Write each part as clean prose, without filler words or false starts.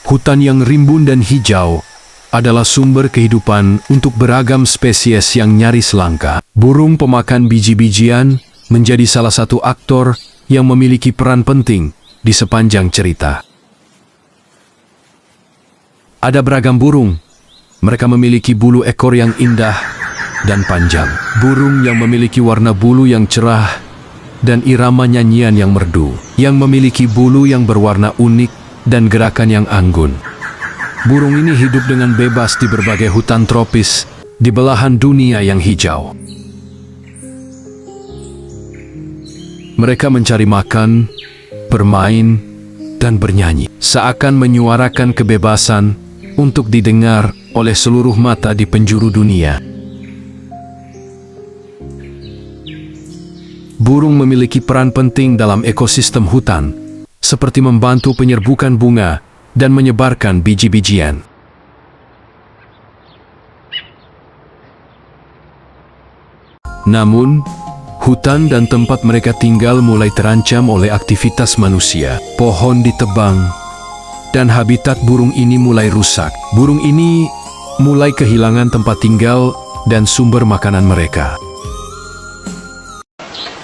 Hutan yang rimbun dan hijau adalah sumber kehidupan untuk beragam spesies yang nyaris langka. Burung pemakan biji-bijian menjadi salah satu aktor yang memiliki peran penting di sepanjang cerita. Ada beragam burung. Mereka memiliki bulu ekor yang indah dan panjang. Burung yang memiliki warna bulu yang cerah dan irama nyanyian yang merdu. Yang memiliki bulu yang berwarna unik dan gerakan yang anggun. Burung ini hidup dengan bebas di berbagai hutan tropis di belahan dunia yang hijau. Mereka mencari makan, bermain, dan bernyanyi, seakan menyuarakan kebebasan untuk didengar oleh seluruh mata di penjuru dunia. Burung memiliki peran penting dalam ekosistem hutan, seperti membantu penyerbukan bunga dan menyebarkan biji-bijian. Namun, hutan dan tempat mereka tinggal mulai terancam oleh aktivitas manusia. Pohon ditebang, dan habitat burung ini mulai rusak. Burung ini mulai kehilangan tempat tinggal dan sumber makanan mereka.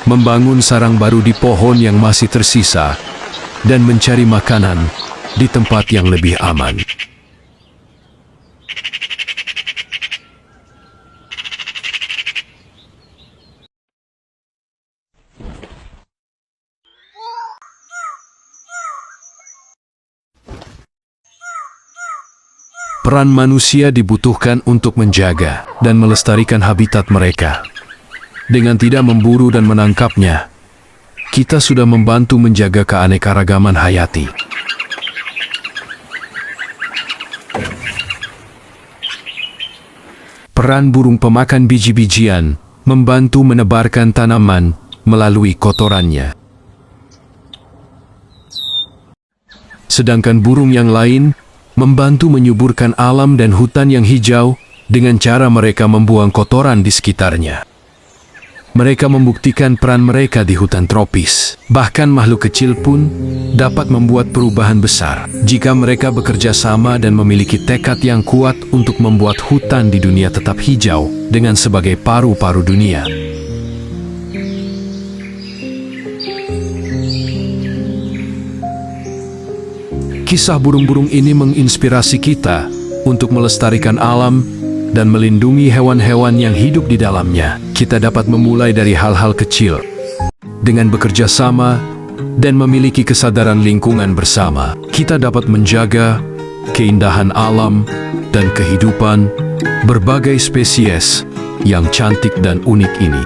Membangun sarang baru di pohon yang masih tersisa, dan mencari makanan di tempat yang lebih aman. Peran manusia dibutuhkan untuk menjaga dan melestarikan habitat mereka. Dengan tidak memburu dan menangkapnya, kita sudah membantu menjaga keanekaragaman hayati. Peran burung pemakan biji-bijian membantu menebarkan tanaman melalui kotorannya. Sedangkan burung yang lain membantu menyuburkan alam dan hutan yang hijau dengan cara mereka membuang kotoran di sekitarnya. Mereka membuktikan peran mereka di hutan tropis. Bahkan makhluk kecil pun dapat membuat perubahan besar jika mereka bekerja sama dan memiliki tekad yang kuat untuk membuat hutan di dunia tetap hijau dengan sebagai paru-paru dunia. Kisah burung-burung ini menginspirasi kita untuk melestarikan alam dan melindungi hewan-hewan yang hidup di dalamnya. Kita dapat memulai dari hal-hal kecil dengan bekerja sama dan memiliki kesadaran lingkungan bersama. Kita dapat menjaga keindahan alam dan kehidupan berbagai spesies yang cantik dan unik ini.